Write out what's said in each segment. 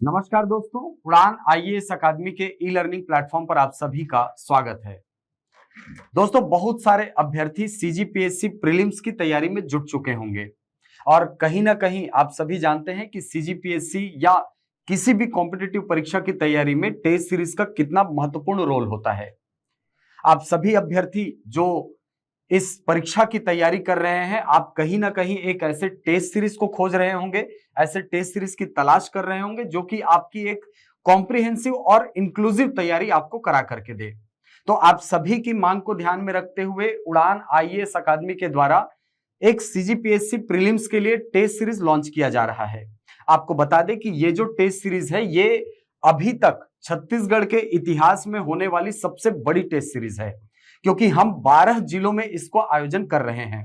नमस्कार दोस्तों, उड़ान आईएएस अकादमी के ई लर्निंग प्लेटफॉर्म पर आप सभी का स्वागत है। दोस्तों, बहुत सारे अभ्यर्थी सीजीपीएससी प्रीलिम्स की तैयारी में जुट चुके होंगे और कहीं ना कहीं आप सभी जानते हैं कि सीजीपीएससी या किसी भी कॉम्पिटिटिव परीक्षा की तैयारी में टेस्ट सीरीज का कितना महत्वपूर्ण रोल होता है। आप सभी अभ्यर्थी जो इस परीक्षा की तैयारी कर रहे हैं, आप कहीं ना कहीं एक ऐसे टेस्ट सीरीज को खोज रहे होंगे, ऐसे टेस्ट सीरीज की तलाश कर रहे होंगे जो कि आपकी एक कॉम्प्रिहेंसिव और इंक्लूसिव तैयारी आपको करा करके दे। तो आप सभी की मांग को ध्यान में रखते हुए उड़ान आईएएस अकादमी के द्वारा एक सीजीपीएससी प्रीलिम्स के लिए टेस्ट सीरीज लॉन्च किया जा रहा है। आपको बता दें कि ये जो टेस्ट सीरीज है, ये अभी तक छत्तीसगढ़ के इतिहास में होने वाली सबसे बड़ी टेस्ट सीरीज है, क्योंकि हम 12 जिलों में इसको आयोजन कर रहे हैं।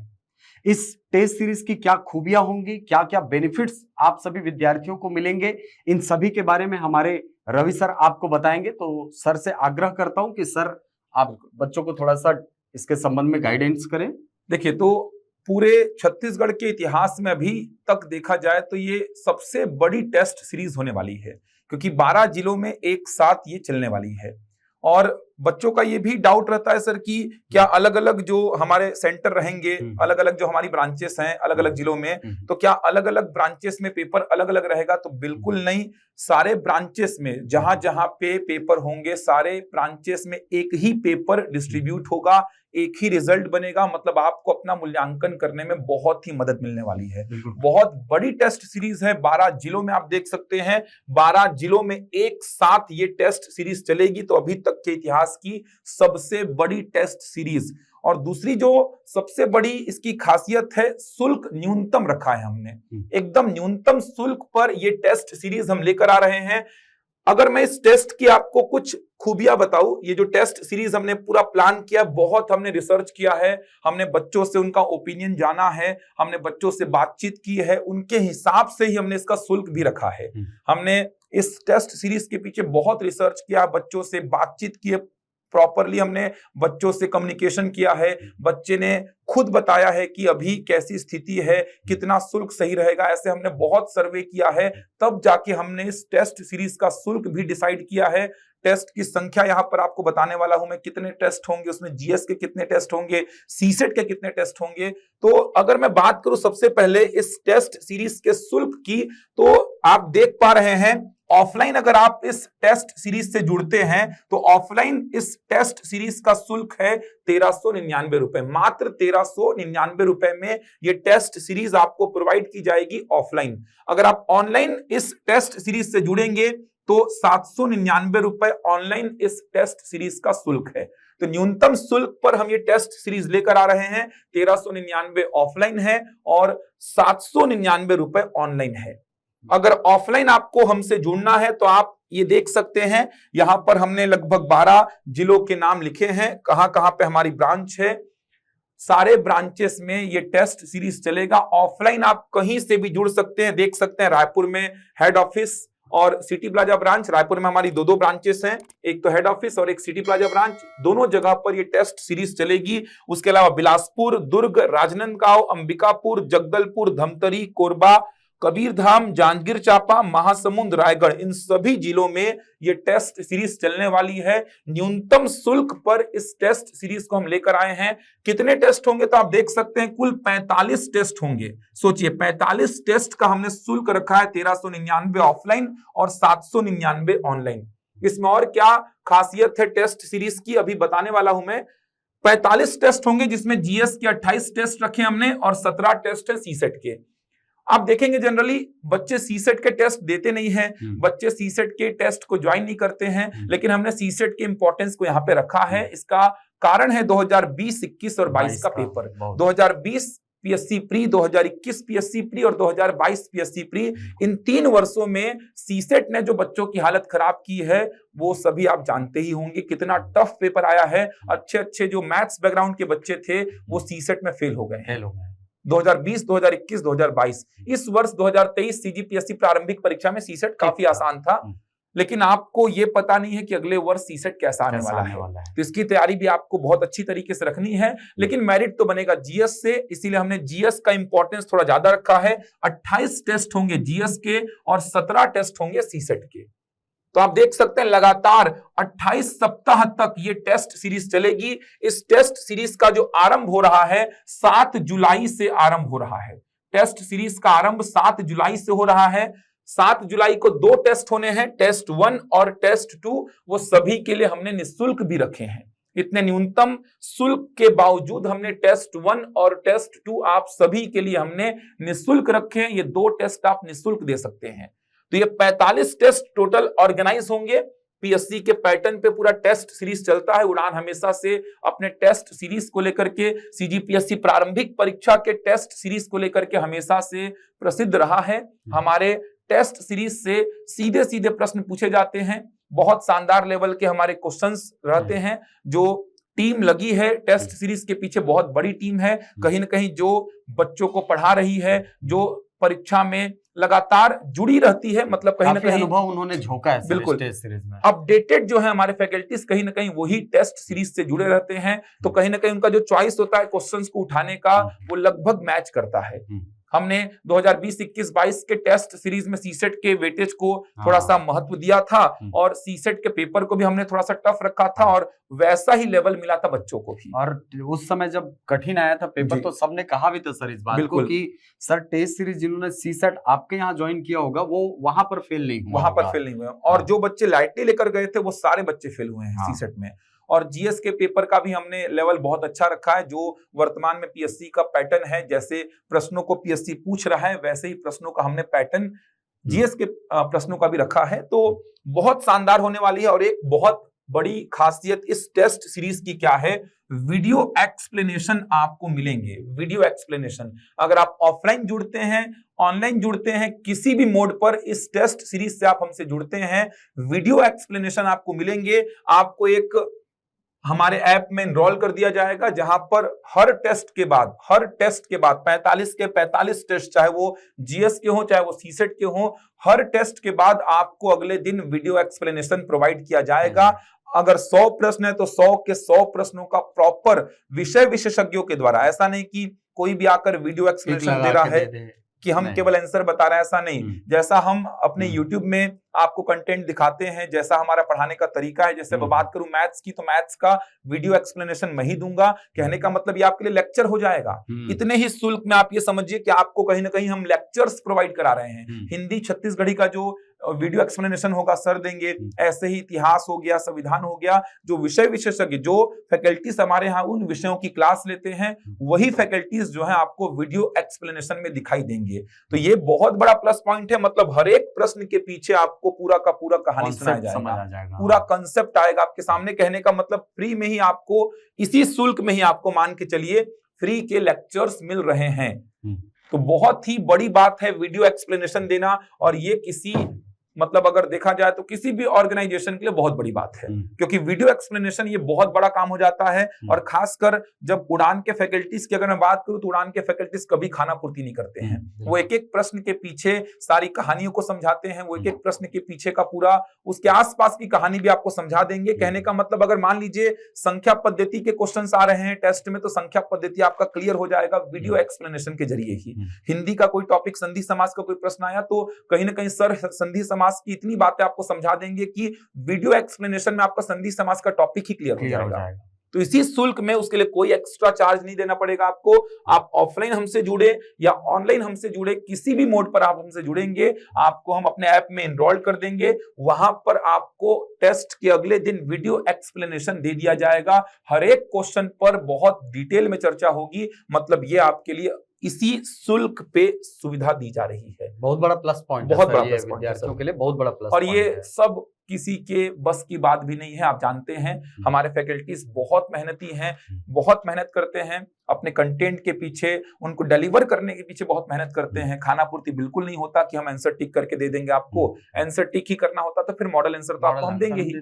इस टेस्ट सीरीज की क्या खूबियां होंगी, क्या क्या बेनिफिट्स आप सभी विद्यार्थियों को मिलेंगे, इन सभी के बारे में हमारे रवि सर आपको बताएंगे। तो सर से आग्रह करता हूं कि सर आप बच्चों को थोड़ा सा इसके संबंध में गाइडेंस करें। देखिए, तो पूरे छत्तीसगढ़ के इतिहास में अभी तक देखा जाए तो ये सबसे बड़ी टेस्ट सीरीज होने वाली है, क्योंकि 12 जिलों में एक साथ ये चलने वाली है। और बच्चों का ये भी डाउट रहता है सर कि क्या अलग अलग जो हमारे सेंटर रहेंगे, अलग अलग जो हमारी ब्रांचेस हैं अलग अलग जिलों में, तो क्या अलग अलग ब्रांचेस में पेपर अलग अलग रहेगा? तो बिल्कुल नहीं। सारे ब्रांचेस में जहां जहां पे पेपर होंगे, सारे ब्रांचेस में एक ही पेपर डिस्ट्रीब्यूट होगा, एक ही रिजल्ट बनेगा। मतलब आपको अपना मूल्यांकन करने में बहुत ही मदद मिलने वाली है। बहुत बड़ी टेस्ट सीरीज है, 12 जिलों में आप देख सकते हैं, 12 जिलों में एक साथ ये टेस्ट सीरीज चलेगी। तो अभी तक के इतिहास की सबसे बड़ी टेस्ट सीरीज। और दूसरी जो सबसे बड़ी इसकी खासियत है, शुल्क न्यूनतम रखा है हमने। एकदम न्यूनतम शुल्क पर ये टेस्ट सीरीज हम लेकर आ रहे हैं। अगर मैं इस टेस्ट की आपको कुछ खूबियां बताऊं, ये जो टेस्ट सीरीज हमने पूरा प्लान किया, बहुत हमने रिसर्च किया है, हमने बच्चों से उनका ओपिनियन जाना है, हमने बच्चों से बातचीत की है, उनके हिसाब से ही हमने इसका शुल्क भी रखा है। हमने इस टेस्ट सीरीज के पीछे बहुत रिसर्च किया, बच्चों से बातचीत की, प्रॉपरली हमने बच्चों से कम्युनिकेशन किया है। बच्चे ने खुद बताया है कि अभी कैसी स्थिति है, कितना शुल्क सही रहेगा। ऐसे हमने बहुत सर्वे किया है, तब जाके हमने इस टेस्ट सीरीज का शुल्क भी डिसाइड किया है। टेस्ट की संख्या यहां पर आपको बताने वाला हूं मैं, कितने टेस्ट होंगे, उसमें जीएस के कितने टेस्ट होंगे, सीसेट के कितने टेस्ट होंगे। तो अगर मैं बात करूं सबसे पहले इस टेस्ट सीरीज के शुल्क की, तो आप देख पा रहे हैं ऑफलाइन अगर आप इस टेस्ट सीरीज से जुड़ते हैं तो ऑफलाइन इस टेस्ट सीरीज का शुल्क है 1399 रुपए। मात्र 1399 रुपए में ये टेस्ट सीरीज आपको प्रोवाइड की जाएगी ऑफलाइन। अगर आप ऑनलाइन इस टेस्ट सीरीज से जुड़ेंगे तो 799 रुपए ऑनलाइन इस टेस्ट सीरीज का शुल्क है। तो न्यूनतम शुल्क पर हम ये टेस्ट सीरीज लेकर आ रहे हैं। 1399 ऑफलाइन है और 799 रुपए ऑनलाइन है। अगर ऑफलाइन आपको हमसे जुड़ना है तो आप ये देख सकते हैं, यहां पर हमने लगभग 12 जिलों के नाम लिखे हैं, कहां कहां पे हमारी ब्रांच है। सारे ब्रांचेस में ये टेस्ट सीरीज चलेगा। ऑफलाइन आप कहीं से भी जुड़ सकते हैं, देख सकते हैं रायपुर में हेड ऑफिस और सिटी प्लाजा ब्रांच। रायपुर में हमारी दो ब्रांचेस हैं, एक तो हेड ऑफिस और एक सिटी प्लाजा ब्रांच। दोनों जगह पर ये टेस्ट सीरीज चलेगी। उसके अलावा बिलासपुर, दुर्ग, राजनांदगांव, अंबिकापुर, जगदलपुर, धमतरी, कोरबा, कबीरधाम, जांजगीर चांपा, महासमुंद, रायगढ़, इन सभी जिलों में ये टेस्ट सीरीज चलने वाली है। न्यूनतम शुल्क पर इस टेस्ट सीरीज को हम लेकर आए हैं। कितने टेस्ट होंगे तो आप देख सकते हैं, कुल 45 टेस्ट होंगे। सोचिए, 45 टेस्ट का हमने शुल्क रखा है, 1399 ऑफलाइन और 799 ऑनलाइन। इसमें और क्या खासियत है टेस्ट सीरीज की, अभी बताने वाला हूं मैं। 45 टेस्ट होंगे, जिसमें जीएस के 28 टेस्ट रखे हमने और 17 टेस्ट है सीसेट के। आप देखेंगे जनरली बच्चे सीसेट के टेस्ट देते नहीं हैं, बच्चे सीसेट के टेस्ट को ज्वाइन नहीं करते हैं, लेकिन हमने सीसेट के इंपॉर्टेंस को यहां पे रखा है। इसका कारण है 2020, 21 और 22 का paper. 2020 PSC pre, 2021 PSC pre और 2022 पीएससी प्री। इन 3 वर्षों में सीसेट ने जो बच्चों की हालत खराब की है वो सभी आप जानते ही होंगे, कितना टफ पेपर आया है। अच्छे अच्छे जो मैथ्स बैकग्राउंड के बच्चे थे वो सीसेट में फेल हो गए हैं। 2020, 2021, 2022। इस वर्ष 2023 सीजीपीएससी प्रारंभिक परीक्षा में सीसेट काफी आसान था। लेकिन आपको ये पता नहीं है कि अगले वर्ष सीसेट कैसा आने वाला है। तो इसकी तैयारी भी आपको बहुत अच्छी तरीके से रखनी है, लेकिन मेरिट तो बनेगा जीएस से, इसीलिए हमने जीएस का इंपॉर्टेंस थोड़ा ज्यादा रखा है। 28 टेस्ट होंगे जीएस के और 17 टेस्ट होंगे सीसेट के। तो आप देख सकते हैं लगातार 28 सप्ताह तक ये टेस्ट सीरीज चलेगी। इस टेस्ट सीरीज का जो आरंभ हो रहा है 7 जुलाई से आरंभ हो रहा है। टेस्ट सीरीज का आरंभ 7 जुलाई से हो रहा है। 7 जुलाई को 2 टेस्ट होने हैं, टेस्ट 1 और टेस्ट 2। वो सभी के लिए हमने निःशुल्क भी रखे हैं। इतने न्यूनतम शुल्क के बावजूद हमने टेस्ट 1 और टेस्ट 2 आप सभी के लिए हमने निःशुल्क रखे हैं। ये 2 टेस्ट आप निःशुल्क दे सकते हैं। तो ये 45 टेस्ट टोटल ऑर्गेनाइज होंगे। पीएससी के पैटर्न पे पूरा टेस्ट सीरीज चलता है। उड़ान हमेशा से अपने टेस्ट सीरीज को लेकर के, सीजीपीएससी प्रारंभिक परीक्षा के टेस्ट सीरीज को लेकर के हमेशा से प्रसिद्ध रहा है। हमारे टेस्ट सीरीज से सीधे सीधे प्रश्न पूछे जाते हैं। बहुत शानदार लेवल के हमारे क्वेश्चंस रहते हैं। जो टीम लगी है टेस्ट सीरीज के पीछे, बहुत बड़ी टीम है। कहीं ना कहीं जो बच्चों को पढ़ा रही है, जो परीक्षा में लगातार जुड़ी रहती है, मतलब कहीं ना कहीं अनुभव उन्होंने झोंका है बिल्कुल टेस्ट सीरीज में। अपडेटेड जो है हमारे फैकल्टीज कहीं ना कहीं वही टेस्ट सीरीज से जुड़े रहते हैं। तो कहीं ना कहीं उनका जो चॉइस होता है क्वेश्चंस को उठाने का, वो लगभग मैच करता है। हमने 2020-21-22 के टेस्ट सीरीज में सीसेट के वेटेज को थोड़ा सा महत्व दिया था और सीसेट के पेपर को भी हमने थोड़ा सा टफ रखा था और वैसा ही लेवल मिला था बच्चों को भी। और उस समय जब कठिन आया था पेपर तो सबने कहा भी था सर इस बात को कि सर टेस्ट सीरीज जिन्होंने सीसेट आपके यहाँ ज्वाइन किया होगा वो वहां पर फेल नहीं हुआ, वहां पर फेल नहीं हुए। और जो बच्चे लाइटली लेकर गए थे वो सारे बच्चे फेल हुए हैं सीसेट में। और जीएस के पेपर का भी हमने लेवल बहुत अच्छा रखा है। जो वर्तमान में पीएससी का पैटर्न है, जैसे प्रश्नों को पीएससी पूछ रहा है वैसे ही प्रश्नों का हमने पैटर्न जीएस के प्रश्नों का भी रखा है। तो बहुत शानदार होने वाली है। और एक बहुत बड़ी खासियत इस टेस्ट सीरीज की क्या है, वीडियो एक्सप्लेनेशन आपको मिलेंगे। वीडियो एक्सप्लेनेशन अगर आप ऑफलाइन जुड़ते हैं, ऑनलाइन जुड़ते हैं, किसी भी मोड पर इस टेस्ट सीरीज से आप हमसे जुड़ते हैं, वीडियो एक्सप्लेनेशन आपको मिलेंगे। आपको एक हमारे ऐप में एनरोल कर दिया जाएगा, जहां पर हर टेस्ट के बाद 45 के 45 टेस्ट, चाहे वो जीएस के हो चाहे वो सीसेट के हो, हर टेस्ट के बाद आपको अगले दिन वीडियो एक्सप्लेनेशन प्रोवाइड किया जाएगा। अगर 100 प्रश्न है तो 100 के 100 प्रश्नों का प्रॉपर विषय विशेषज्ञों के द्वारा, ऐसा नहीं कि कोई भी आकर वीडियो एक्सप्लेनेशन दे रहा है कि हम केवल आंसर बता रहे हैं, ऐसा नहीं। जैसा हम अपने YouTube में आपको कंटेंट दिखाते हैं, जैसा हमारा पढ़ाने का तरीका है, जैसे मैं बात करूं मैथ्स की तो मैथ्स का वीडियो एक्सप्लेनेशन मैं ही दूंगा। कहने का मतलब ये आपके लिए लेक्चर हो जाएगा। इतने ही शुल्क में आप ये समझिए कि आपको कहीं ना कहीं हम लेक्चर्स प्रोवाइड करा रहे हैं। हिंदी छत्तीसगढ़ी का जो वीडियो एक्सप्लेनेशन होगा सर देंगे, ऐसे ही इतिहास हो गया, संविधान हो गया, जो विषय विशेषज्ञ जो फैकल्टीज हमारे यहाँ उन विषयों की क्लास लेते हैं, वही फैकल्टीज जो है आपको वीडियो एक्सप्लेनेशन में दिखाई देंगे। तो ये बहुत बड़ा प्लस पॉइंट है। मतलब हर एक प्रश्न के पीछे आपको पूरा का पूरा कहानी सुनाया जाएगा, पूरा कंसेप्ट आएगा आपके सामने। कहने का मतलब फ्री में ही आपको, इसी शुल्क में ही आपको मान के चलिए फ्री के लेक्चर्स मिल रहे हैं। तो बहुत ही बड़ी बात है वीडियो एक्सप्लेनेशन देना। और ये किसी मतलब अगर देखा जाए तो किसी भी ऑर्गेनाइजेशन के लिए बहुत बड़ी बात है, क्योंकि वीडियो एक्सप्लेनेशन ये बहुत बड़ा काम हो जाता है। और खासकर जब उड़ान के फैकल्टीज की अगर मैं बात करूं तो उड़ान के फैकल्टीज कभी खाना पूर्ति नहीं करते हैं। वो एक एक प्रश्न के पीछे सारी कहानियों को समझाते हैं। वो एक एक प्रश्न के पीछे का पूरा उसके आसपास की कहानी भी आपको समझा देंगे। कहने का मतलब अगर मान लीजिए संख्या पद्धति के क्वेश्चन आ रहे हैं टेस्ट में, तो संख्या पद्धति आपका क्लियर हो जाएगा वीडियो एक्सप्लेनेशन के जरिए ही। हिंदी का कोई टॉपिक, संधि समास का कोई प्रश्न आया तो कहीं ना कहीं सर संधि समास की इतनी बातें आपको समझा देंगे कि वीडियो एक्सप्लेनेशन में आपका संधि समास का टॉपिक ही क्लियर हो जाएगा। तो इसी शुल्क में उसके लिए कोई एक्स्ट्रा चार्ज नहीं देना पड़ेगा आपको। आप ऑफलाइन हमसे जुड़े या ऑनलाइन हमसे जुड़े, किसी भी मोड पर आप हमसे जुड़ेंगे, आपको हम अपने ऐप में एनरोल कर देंगे। वहां पर आपको टेस्ट के अगले दिन वीडियो एक्सप्लेनेशन दे दिया जाएगा। हर एक क्वेश्चन पर बहुत डिटेल में चर्चा होगी। मतलब ये आपके लिए इसी शुल्क पे सुविधा दी जा रही है। बहुत बड़ा प्लस पॉइंट, बहुत बड़ा प्लस पॉइंट विद्यार्थियों के लिए बहुत बड़ा प्लस। और ये सब किसी के बस की बात भी नहीं है। आप जानते हैं हमारे फैकल्टीज बहुत मेहनती हैं, बहुत मेहनत करते हैं। अपने कंटेंट के पीछे, उनको डिलीवर करने के पीछे बहुत मेहनत करते हैं। खाना पूर्ति बिल्कुल नहीं होता कि हम आंसर टिक करके दे देंगे आपको। आंसर टिक ही करना होता तो फिर मॉडल आंसर तो आपको हम देंगे ही।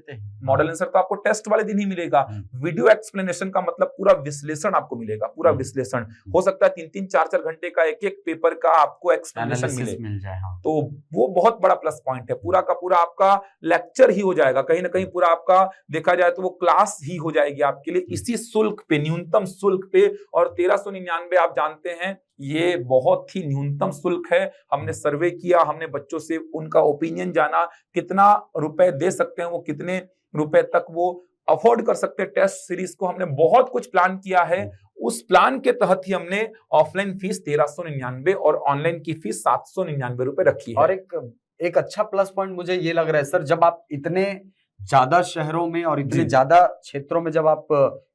मॉडल आंसर तो आपको टेस्ट वाले दिन ही मिलेगा। वीडियो एक्सप्लेनेशन का मतलब पूरा विश्लेषण आपको मिलेगा, पूरा विश्लेषण। हो सकता है 3-3, 4-4 घंटे का एक एक पेपर का आपको एक्सप्लेनेशन मिल जाए। तो वो बहुत बड़ा प्लस पॉइंट है। पूरा का पूरा आपका लेक्चर ही हो जाएगा, कहीं ना कहीं पूरा आपका देखा जाए तो वो क्लास ही हो जाएगी आपके लिए, इसी शुल्क पे, न्यूनतम शुल्क पे। और 1399 आप जानते हैं ये बहुत ही न्यूनतम शुल्क है। हमने सर्वे किया, हमने बच्चों से उनका ओपिनियन जाना, कितना रुपए दे सकते हैं वो, कितने रुपए तक वो अफोर्ड कर सकते हैं टेस्ट सीरीज को। हमने बहुत कुछ प्लान किया है। उस प्लान के तहत ही हमने ऑफलाइन फीस 1399 और ऑनलाइन की फीस 799 रुपए रखी है। और एक अच्छा प्लस पॉइंट मुझे ये लग रहा है सर, जब आप इतने ज्यादा शहरों में और इतने ज्यादा क्षेत्रों में जब आप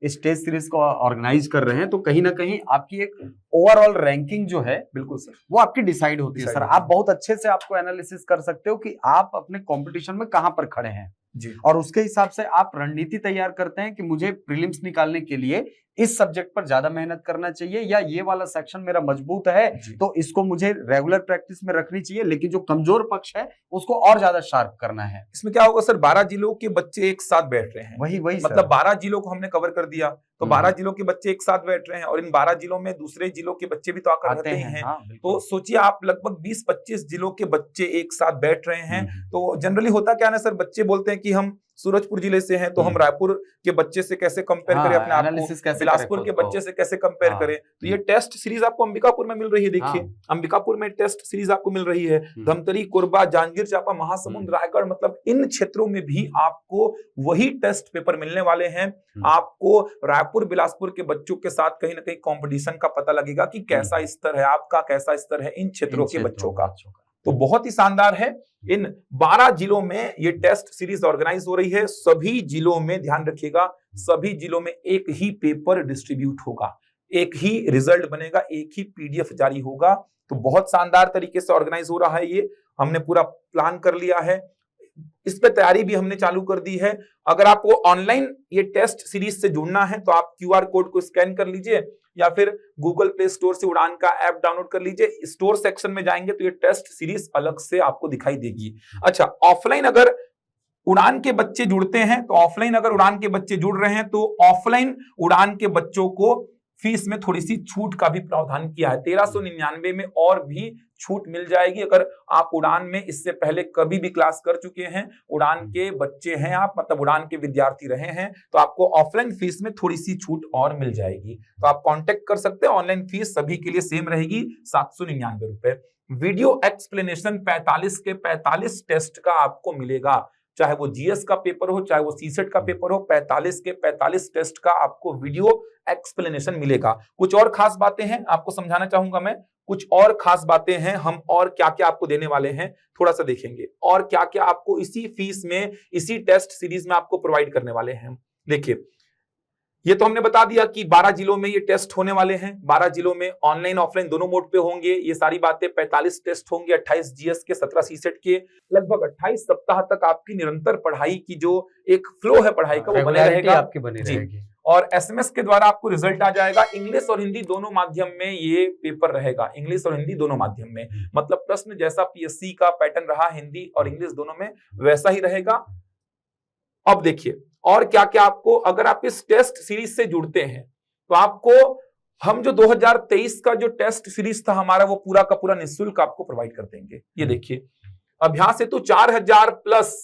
इस टेस्ट सीरीज को ऑर्गेनाइज कर रहे हैं, तो कहीं ना कहीं आपकी एक ओवरऑल रैंकिंग जो है, बिल्कुल सर, वो आपकी डिसाइड होती है सर। आप बहुत अच्छे से आपको एनालिसिस कर सकते हो कि आप अपने कंपटीशन में कहां पर खड़े हैं जी। और उसके हिसाब से आप रणनीति तैयार करते हैं कि मुझे प्रीलिम्स निकालने के लिए इस सब्जेक्ट पर ज्यादा मेहनत करना चाहिए, या ये वाला सेक्शन मेरा मजबूत है तो इसको मुझे रेगुलर प्रैक्टिस में रखनी चाहिए, लेकिन जो कमजोर पक्ष है उसको और ज्यादा शार्प करना है। इसमें क्या होगा सर, 12 जिलों के बच्चे एक साथ बैठ रहे हैं। वही मतलब 12 जिलों को हमने कवर कर दिया, तो 12 जिलों के बच्चे एक साथ बैठ रहे हैं, और इन 12 जिलों में दूसरे जिलों के बच्चे भी तो आकर रहते हैं। तो सोचिए आप, लगभग 20-25 जिलों के बच्चे एक साथ बैठ रहे हैं। तो जनरली होता क्या है सर, बच्चे बोलते हैं कि हम सूरजपुर जिले से हैं, तो हम रायपुर के बच्चे से कैसे कंपेयर करें अपने आप को, बिलासपुर के बच्चे से कैसे कंपेयर करें। तो ये टेस्ट सीरीज आपको अंबिकापुर में मिल रही है। देखिए अंबिकापुर में टेस्ट सीरीज आपको मिल रही है। धमतरी, कोरबा, जांजगीर चांपा, महासमुंद, रायगढ़, मतलब इन क्षेत्रों में भी आपको वही टेस्ट पेपर मिलने वाले हैं। आपको रायपुर, बिलासपुर के बच्चों के साथ कहीं ना कहीं कंपटीशन का पता लगेगा कि कैसा स्तर है आपका, कैसा स्तर है इन क्षेत्रों के बच्चों का। तो बहुत ही शानदार है। इन 12 जिलों में ये टेस्ट सीरीज ऑर्गेनाइज हो रही है। सभी जिलों में ध्यान रखिएगा, सभी जिलों में एक ही पेपर डिस्ट्रीब्यूट होगा, एक ही रिजल्ट बनेगा, एक ही पीडीएफ जारी होगा। तो बहुत शानदार तरीके से ऑर्गेनाइज हो रहा है ये। हमने पूरा प्लान कर लिया है, इस पे तैयारी भी हमने चालू कर दी है। अगर आपको ऑनलाइन ये टेस्ट सीरीज से जुड़ना है तो आप क्यूआर कोड को स्कैन कर लीजिए, या फिर गूगल प्ले स्टोर से उड़ान का ऐप डाउनलोड कर लीजिए। स्टोर सेक्शन में जाएंगे तो ये टेस्ट सीरीज अलग से आपको दिखाई देगी। अच्छा, ऑफलाइन अगर उड़ान के बच्चे जुड़ते हैं तो ऑफलाइन अगर उड़ान के बच्चे जुड़ रहे हैं तो ऑफलाइन उड़ान के बच्चों को फीस में थोड़ी सी छूट का भी प्रावधान किया है। 1399 में और भी छूट मिल जाएगी। अगर आप उड़ान में इससे पहले कभी भी क्लास कर चुके हैं, उड़ान के बच्चे हैं आप, मतलब उड़ान के विद्यार्थी रहे हैं, तो आपको ऑफलाइन फीस में थोड़ी सी छूट और मिल जाएगी। तो आप कांटेक्ट कर सकते हैं। ऑनलाइन फीस सभी के लिए सेम रहेगी, 799 रुपए। वीडियो एक्सप्लेनेशन 45 के 45 टेस्ट का आपको मिलेगा, चाहे वो जीएस का पेपर हो, चाहे वो सीसेट का पेपर हो। 45 के 45 टेस्ट का आपको वीडियो एक्सप्लेनेशन मिलेगा। कुछ और खास बातें हैं आपको समझाना चाहूंगा मैं, कुछ और खास बातें हैं। हम और क्या क्या आपको देने वाले हैं थोड़ा सा देखेंगे, और क्या क्या आपको इसी फीस में, इसी टेस्ट सीरीज में आपको प्रोवाइड करने वाले हैं। देखिए, ये तो हमने बता दिया कि 12 जिलों में ये टेस्ट होने वाले हैं। 12 जिलों में ऑनलाइन ऑफलाइन दोनों मोड पे होंगे ये सारी बातें। 45 टेस्ट होंगे, 28 जीएस के, 17 सीसेट के। लगभग 28 सप्ताह तक आपकी निरंतर पढ़ाई की जो एक फ्लो है पढ़ाई का, वो बने रहेगा, आपकी बनी रहेगी। और एसएमएस के द्वारा आपको रिजल्ट आ जाएगा। इंग्लिश और हिंदी दोनों माध्यम में ये पेपर रहेगा, इंग्लिश और हिंदी दोनों माध्यम में। मतलब प्रश्न जैसा पीएससी का पैटर्न रहा हिंदी और इंग्लिश दोनों में, वैसा ही रहेगा। अब देखिए और क्या क्या आपको, अगर आप इस टेस्ट सीरीज से जुड़ते हैं तो आपको हम जो 2023 का जो टेस्ट सीरीज था हमारा, वो पूरा का पूरा निःशुल्क आपको प्रोवाइड कर देंगे। ये देखिए, अभ्यास हेतु 4000 प्लस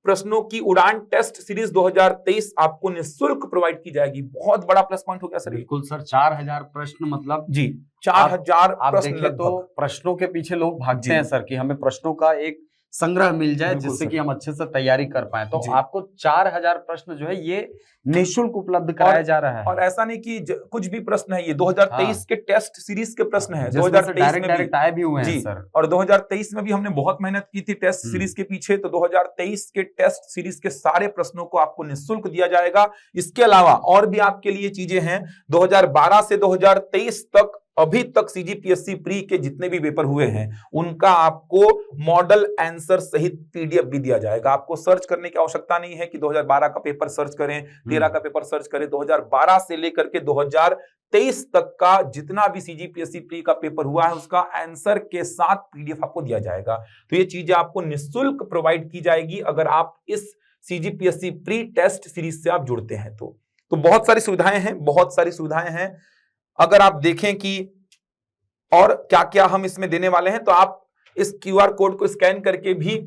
प्रश्नों की उड़ान टेस्ट सीरीज 2023 आपको निःशुल्क प्रोवाइड की जाएगी। बहुत बड़ा प्लस पॉइंट हो गया सर। बिल्कुल सर, 4000 प्रश्न, मतलब जी 4000 प्रश्न। तो प्रश्नों के पीछे लोग भागते हैं सर कि हमें प्रश्नों का एक संग्रह मिल जाए जिससे कि हम अच्छे से तैयारी कर पाए। तो आपको 4000 प्रश्न जो है ये निःशुल्क उपलब्ध कराया जा रहा है। और ऐसा नहीं कि कुछ भी प्रश्न है, ये 2023 के टेस्ट सीरीज के प्रश्न है। 2023 में डायरेक्ट आए भी हुए हैं सर। और 2023 में भी हमने बहुत मेहनत की थी टेस्ट सीरीज के पीछे। तो 2023 के टेस्ट सीरीज के सारे प्रश्नों को आपको निःशुल्क दिया जाएगा। इसके अलावा और भी आपके लिए चीजें हैं। 2012 से 2023 तक अभी तक सीजीपीएससी प्री के जितने भी पेपर हुए हैं उनका आपको मॉडल आंसर सहित पीडीएफ भी दिया जाएगा। आपको सर्च करने की आवश्यकता नहीं है कि 2012 का पेपर सर्च करें, 13 का पेपर सर्च करें। 2012 से लेकर के 2023 तक का जितना भी सीजीपीएससी प्री का पेपर हुआ है उसका आंसर के साथ पीडीएफ आपको दिया जाएगा। तो ये चीजें आपको निःशुल्क प्रोवाइड की जाएगी अगर आप इस सीजीपीएससी प्री टेस्ट सीरीज से आप जुड़ते हैं तो बहुत सारी सुविधाएं हैं, बहुत सारी सुविधाएं हैं। अगर आप देखें कि और क्या क्या हम इसमें देने वाले हैं तो आप इस क्यूआर कोड को स्कैन करके भी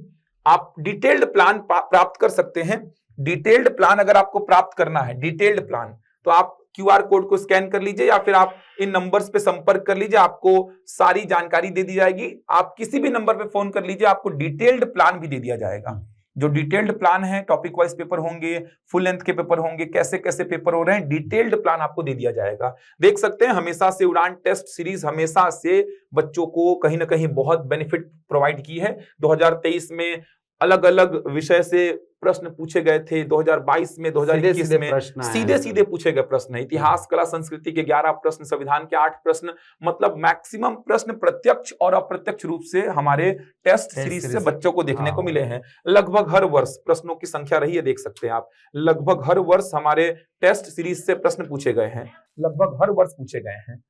आप डिटेल्ड प्लान प्राप्त कर सकते हैं। डिटेल्ड प्लान अगर आपको प्राप्त करना है, डिटेल्ड प्लान, तो आप क्यूआर कोड को स्कैन कर लीजिए या फिर आप इन नंबर्स पे संपर्क कर लीजिए, आपको सारी जानकारी दे दी जाएगी। आप किसी भी नंबर पे फोन कर लीजिए, आपको डिटेल्ड प्लान भी दे दिया जाएगा। जो डिटेल्ड प्लान है, टॉपिक वाइज पेपर होंगे, फुल लेंथ के पेपर होंगे, कैसे कैसे पेपर हो रहे हैं, डिटेल्ड प्लान आपको दे दिया जाएगा। देख सकते हैं हमेशा से उड़ान टेस्ट सीरीज हमेशा से बच्चों को कहीं ना कहीं बहुत बेनिफिट प्रोवाइड की है। 2023 में अलग अलग विषय से प्रश्न पूछे गए थे, 2022 में, 2021 में सीधे सीधे पूछे गए प्रश्न। इतिहास, कला, संस्कृति के 11 प्रश्न, संविधान के 8 प्रश्न, मतलब मैक्सिमम प्रश्न प्रत्यक्ष और अप्रत्यक्ष रूप से हमारे टेस्ट सीरीज से बच्चों को देखने को मिले हैं। लगभग हर वर्ष प्रश्नों की संख्या रही है, देख सकते हैं आप, लगभग हर वर्ष हमारे टेस्ट सीरीज से प्रश्न पूछे गए हैं, लगभग हर वर्ष पूछे गए हैं।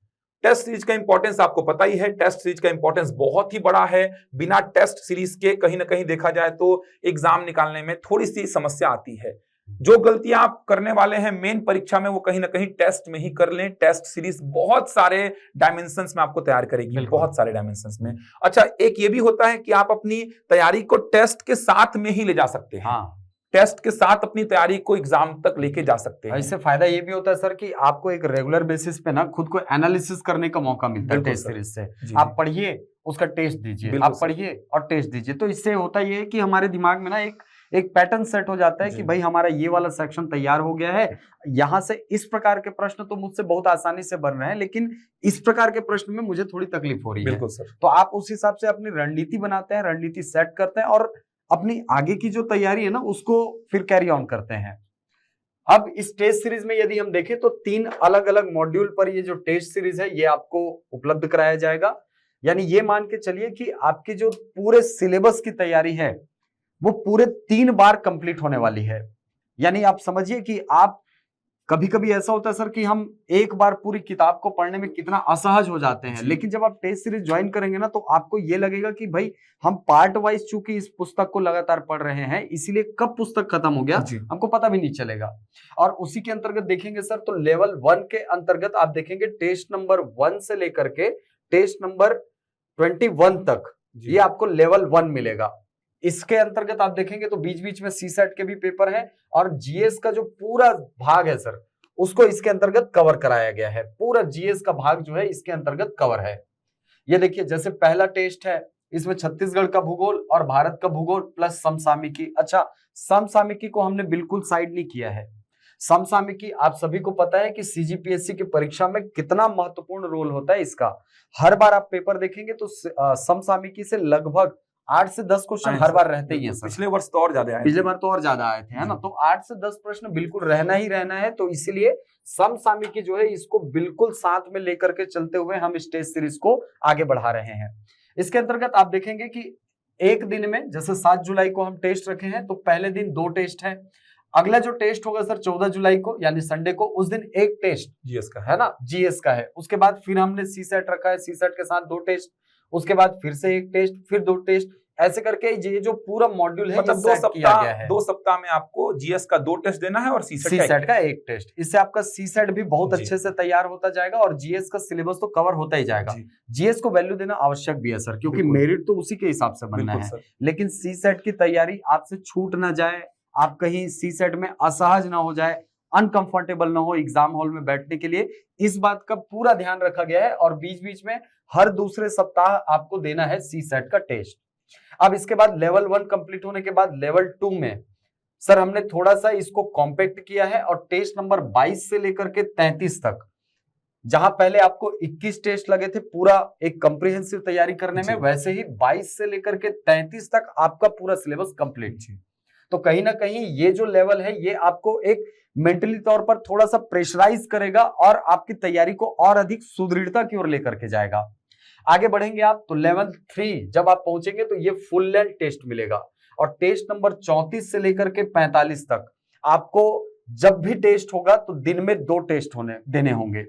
टेस्ट सीरीज का इंपॉर्टेंस आपको पता ही है, टेस्ट सीरीज का इंपॉर्टेंस बहुत ही बड़ा है। बिना टेस्ट सीरीज के कहीं ना कहीं देखा जाए तो एग्जाम निकालने में थोड़ी सी समस्या आती है। जो गलतियां आप करने वाले हैं मेन परीक्षा में वो कहीं ना कहीं टेस्ट में ही कर लें। टेस्ट सीरीज बहुत सारे डायमेंशंस में आपको तैयार करेगी, बहुत सारे डायमेंशंस में। अच्छा, एक ये भी होता है कि आप अपनी तैयारी को टेस्ट के साथ में ही ले जा सकते हैं। टेस्ट के साथ अपनी तैयारी को एग्जाम तक लेके जा सकते हैं। इससे फायदा ये भी होता है सर कि आपको एक रेगुलर बेसिस पे ना खुद को एनालिसिस करने का मौका मिलता है टेस्ट सीरीज से। आप पढ़िए, उसका टेस्ट दीजिए, आप पढ़िए और टेस्ट दीजिए। तो इससे होता ये है कि हमारे दिमाग में ना एक पैटर्न सेट हो जाता है कि भाई हमारा ये वाला सेक्शन तैयार हो गया है, यहाँ से इस प्रकार के प्रश्न तो मुझसे बहुत आसानी से बन रहे हैं, लेकिन इस प्रकार के प्रश्न में मुझे थोड़ी तकलीफ हो रही है। बिल्कुल सर। तो आप उस हिसाब से अपनी रणनीति बनाते हैं, रणनीति सेट करते हैं और अपनी आगे की जो तैयारी है ना उसको फिर कैरी ऑन करते हैं। अब इस टेस्ट सीरीज में यदि हम देखें तो 3 अलग अलग मॉड्यूल पर ये जो टेस्ट सीरीज है ये आपको उपलब्ध कराया जाएगा। यानी ये मान के चलिए कि आपकी जो पूरे सिलेबस की तैयारी है वो पूरे 3 बार कंप्लीट होने वाली है। यानी आप समझिए कि आप कभी कभी ऐसा होता है सर कि हम एक बार पूरी किताब को पढ़ने में कितना असहज हो जाते हैं, लेकिन जब आप टेस्ट सीरीज ज्वाइन करेंगे ना तो आपको ये लगेगा कि भाई हम पार्ट वाइज चूंकि इस पुस्तक को लगातार पढ़ रहे हैं इसीलिए कब पुस्तक खत्म हो गया हमको पता भी नहीं चलेगा। और उसी के अंतर्गत देखेंगे सर तो लेवल 1 के अंतर्गत आप देखेंगे टेस्ट नंबर 1 से लेकर के टेस्ट नंबर 21 तक ये आपको लेवल 1 मिलेगा। इसके अंतर्गत आप देखेंगे तो बीच बीच में सीसेट के भी पेपर हैं और जीएस का जो पूरा भाग है सर उसको इसके अंतर्गत कवर कराया गया है। पूरा जीएस का भाग जो है इसके अंतर्गत कवर है। ये देखिए जैसे पहला टेस्ट है इसमें छत्तीसगढ़ का भूगोल और भारत का भूगोल प्लस समसामयिकी। अच्छा, समसामयिकी को हमने बिल्कुल साइड नहीं किया है। समसामयिकी आप सभी को पता है कि सीजीपीएससी की परीक्षा में कितना महत्वपूर्ण रोल होता है इसका। हर बार आप पेपर देखेंगे तो समसामयिकी से लगभग 8 से 10 क्वेश्चन हर बार रहते ही हैं सर। पिछले वर्ष तो और ज्यादा आए, पिछले बार तो और ज्यादा आए थे, है ना। तो 8 से 10 प्रश्न बिल्कुल रहना ही रहना है। तो इसीलिए समसामयिकी जो है इसको बिल्कुल साथ में लेकर के चलते हुए हम इस टेस्ट सीरीज को आगे बढ़ा रहे हैं। इसके अंतर्गत आप देखेंगे कि एक दिन में जैसे 7 जुलाई को हम टेस्ट रखे हैं तो पहले दिन 2 टेस्ट है। अगला जो टेस्ट होगा सर 14 जुलाई को यानी संडे को, उस दिन 1 टेस्ट जीएस का है ना, जीएस का है। उसके बाद फिर हमने सीसेट रखा है, सीसेट के साथ 2 टेस्ट, उसके बाद फिर से 1 टेस्ट, फिर 2 टेस्ट, ऐसे करके ये जो पूरा मॉड्यूल है मतलब 2 सप्ताह में आपको जीएस का 2 टेस्ट देना है और सीसेट का 1 टेस्ट। इससे आपका सीसेट भी बहुत अच्छे से तैयार होता जाएगा और जीएस का सिलेबस तो कवर होता ही जाएगा। जीएस को वैल्यू देना आवश्यक भी है सर, क्योंकि मेरिट तो उसी के हिसाब से बनना है। लेकिन सीसेट की तैयारी आपसे छूट ना जाए, आप कहीं सीसेट में असहज ना हो जाए, अनकंफर्टेबल ना हो एग्जाम हॉल में बैठने के लिए, इस बात का पूरा ध्यान रखा गया है। और बीच बीच में हर दूसरे सप्ताह आपको देना है सीसेट का टेस्ट। अब इसके बाद लेवल 1 कंप्लीट होने के बाद लेवल 2 में सर हमने थोड़ा सा इसको कॉम्पैक्ट किया है और टेस्ट नंबर 22 से लेकर के 33 तक, जहां पहले आपको 21 टेस्ट लगे थे पूरा एक कंप्रिहेंसिव तैयारी करने में, वैसे ही 22 से लेकर के 33 तक आपका पूरा सिलेबस कंप्लीट। तो कहीं ना कहीं ये जो लेवल है ये आपको एक मेंटली तौर पर थोड़ा सा प्रेशराइज करेगा और आपकी तैयारी को और अधिक सुदृढ़ता की ओर लेकर के जाएगा। आगे बढ़ेंगे आप तो लेवल 3 जब आप पहुंचेंगे तो ये फुल लेंथ टेस्ट मिलेगा और टेस्ट नंबर 34 से लेकर के 45 तक आपको जब भी टेस्ट होगा तो दिन में 2 टेस्ट देने होंगे,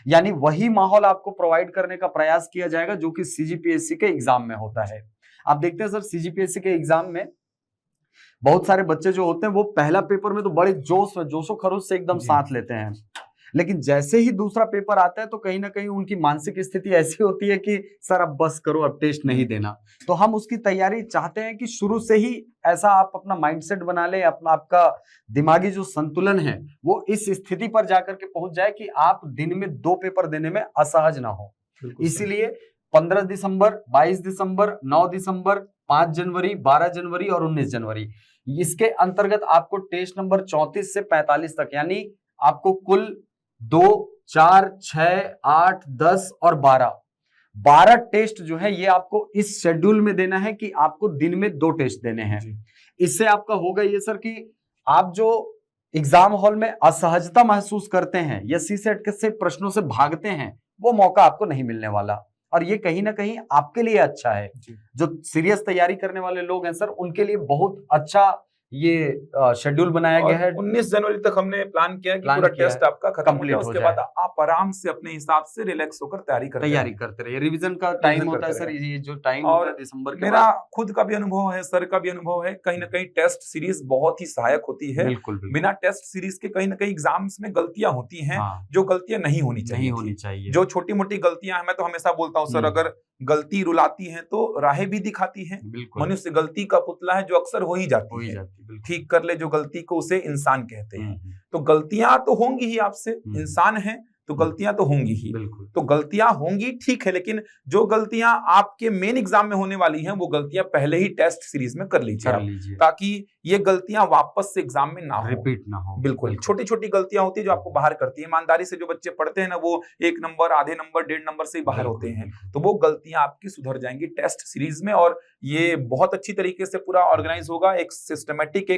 यानी वही माहौल आपको प्रोवाइड करने का प्रयास किया जाएगा जो कि सीजीपीएससी के एग्जाम में होता है। आप देखते हैं सर सीजीपीएससी के एग्जाम में बहुत सारे बच्चे जो होते हैं वो पहला पेपर में तो बड़े जोशो खरोश से एकदम साथ लेते हैं, लेकिन जैसे ही दूसरा पेपर आता है तो कहीं ना कहीं उनकी मानसिक स्थिति ऐसी होती है कि सर अब बस करो, अब टेस्ट नहीं देना। तो हम उसकी तैयारी चाहते हैं कि शुरू से ही ऐसा आप अपना माइंडसेट बना ले, अपना आपका दिमागी जो संतुलन है वो इस स्थिति पर जाकर के पहुंच जाए कि आप दिन में 2 पेपर देने में असहज ना हो। इसीलिए 15 दिसंबर, 22 दिसंबर, 9 दिसंबर, 5 जनवरी, 12 जनवरी और 19 जनवरी, इसके अंतर्गत आपको टेस्ट नंबर 34 से 45 तक, यानी आपको कुल 2, 4, 6, 8, 10 और 12 टेस्ट जो है ये आपको इस शेड्यूल में देना है कि आपको दिन में 2 टेस्ट देने हैं। इससे आपका होगा ये सर कि आप जो एग्जाम हॉल में असहजता महसूस करते हैं या सीसेट से प्रश्नों से भागते हैं वो मौका आपको नहीं मिलने वाला, और ये कहीं ना कहीं आपके लिए अच्छा है। जो सीरियस तैयारी करने वाले लोग हैं सर उनके लिए बहुत अच्छा ये शेड्यूल बनाया गया है। 19 जनवरी तक हमने प्लान किया कि पूरा टेस्ट आपका खत्म हो जाए, उसके बाद आप आराम से अपने हिसाब से रिलैक्स होकर तैयारी करते रहिए। रिवीजन का टाइम होता है सर, ये जो टाइम होता है दिसंबर के मेरा खुद का भी अनुभव है, सर का भी अनुभव है, कहीं ना कहीं टेस्ट सीरीज बहुत ही सहायक होती है। बिल्कुल। बिना टेस्ट सीरीज के कहीं ना कहीं एग्जाम्स में गलतियां होती हैं जो गलतियां नहीं होनी चाहिए। जो छोटी मोटी गलतियां हैं, मैं तो हमेशा बोलता हूँ सर, अगर गलती रुलाती है तो राहें भी दिखाती है। मनुष्य गलती का पुतला है जो अक्सर हो ही जाती है। ठीक कर ले जो गलती को उसे इंसान कहते हैं। तो गलतियां तो होंगी ही, आपसे इंसान है तो गलतियां तो होंगी ही। तो गलतियां होंगी ठीक है, लेकिन जो गलतियां आपके मेन एग्जाम में होने वाली हैं वो गलतियां पहले ही टेस्ट सीरीज में कर लीजिए ताकि ये गलतियां वापस से एग्जाम में ना हो, रिपीट ना हो। बिल्कुल छोटी छोटी गलतियां होती है जो आपको बाहर करती है। ईमानदारी से जो बच्चे पढ़ते हैं ना वो 1 नंबर, आधे नंबर, 1.5 नंबर से ही बाहर होते हैं, तो वो गलतियां आपकी सुधर जाएंगी टेस्ट सीरीज में। और ये बहुत अच्छी तरीके से पूरा ऑर्गेनाइज होगा, एक सिस्टमेटिक,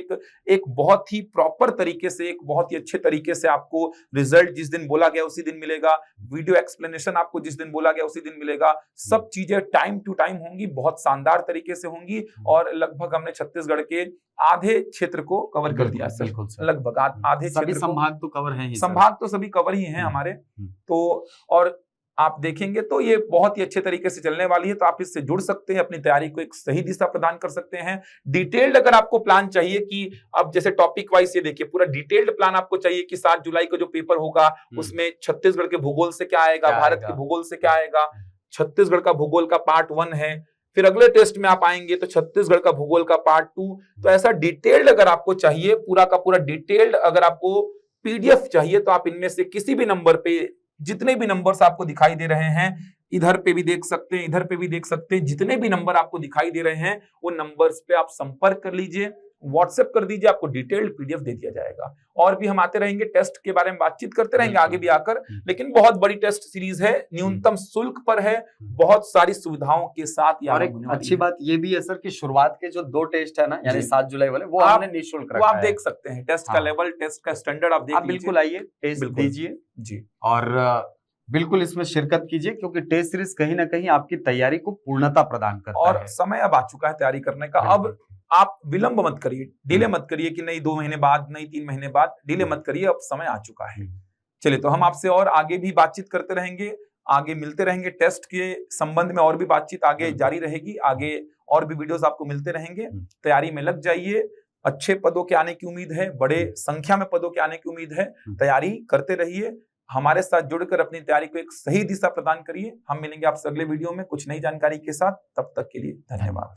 एक बहुत ही प्रॉपर तरीके से, एक बहुत ही अच्छे तरीके से आपको रिजल्ट जिस दिन बोला गया उसी दिन मिलेगा, वीडियो एक्सप्लेनेशन आपको जिस दिन बोला गया उसी दिन मिलेगा, सब चीजें टाइम टू टाइम होंगी, बहुत शानदार तरीके से होंगी। और लगभग हमने छत्तीसगढ़ के आधे क्षेत्र को कवर कर दिया सर, लगभग आधे क्षेत्र। संभाग तो कवर है ही, संभाग तो सभी कवर ही हैं हमारे। तो और आप देखेंगे तो ये बहुत ही अच्छे तरीके से चलने वाली है, तो आप इससे जुड़ सकते हैं, अपनी तैयारी को एक सही दिशा प्रदान कर सकते हैं। डिटेल्ड अगर आपको प्लान चाहिए कि अब जैसे टॉपिक वाइज ये देखिए, पूरा डिटेल्ड प्लान आपको चाहिए कि 7 जुलाई को जो पेपर होगा उसमें छत्तीसगढ़ के भूगोल से क्या आएगा, भारत के भूगोल से क्या आएगा, छत्तीसगढ़ का भूगोल का पार्ट 1 है, फिर अगले टेस्ट में आप आएंगे तो छत्तीसगढ़ का भूगोल का पार्ट 2। तो ऐसा डिटेल्ड अगर आपको चाहिए, पूरा का पूरा डिटेल्ड अगर आपको पीडीएफ चाहिए, तो आप इनमें से किसी भी नंबर पे, जितने भी नंबर्स आपको दिखाई दे रहे हैं, इधर पे भी देख सकते हैं, इधर पे भी देख सकते हैं, जितने भी नंबर आपको दिखाई दे रहे हैं वो नंबर्स पे आप संपर्क कर लीजिए, व्हाट्सएप कर दीजिए, आपको डिटेल्ड पीडीएफ दे दिया जाएगा। और भी हम आते रहेंगे, टेस्ट के बारे में बातचीत करते रहेंगे आगे भी आकर, लेकिन बहुत बड़ी टेस्ट सीरीज है, न्यूनतम शुल्क पर है, बहुत सारी सुविधाओं के साथ। और एक अच्छी बात ये भी है सर कि शुरुआत के जो 2 टेस्ट है ना, यानी 7 जुलाई वाले, वो आपने निःशुल्क रखा है। आप देख सकते हैं टेस्ट का लेवल, टेस्ट का स्टैंडर्ड आप देख लीजिए। बिल्कुल आइए, टेस्ट दीजिए जी, और बिल्कुल इसमें शिरकत कीजिए, क्योंकि टेस्ट सीरीज कहीं ना कहीं आपकी तैयारी को पूर्णता प्रदान करता है। और समय अब आ चुका है तैयारी करने का। अब आप विलंब मत करिए, डिले मत करिए कि नहीं 2 महीने बाद, नहीं 3 महीने बाद, डिले मत करिए, अब समय आ चुका है। चलिए, तो हम आपसे और आगे भी बातचीत करते रहेंगे, आगे मिलते रहेंगे, टेस्ट के संबंध में और भी बातचीत आगे जारी रहेगी, आगे और भी वीडियोस आपको मिलते रहेंगे। तैयारी में लग जाइए, अच्छे पदों के आने की उम्मीद है, बड़े संख्या में पदों के आने की उम्मीद है, तैयारी करते रहिए, हमारे साथ जुड़कर अपनी तैयारी को एक सही दिशा प्रदान करिए। हम मिलेंगे आपसे अगले वीडियो में कुछ नई जानकारी के साथ, तब तक के लिए धन्यवाद।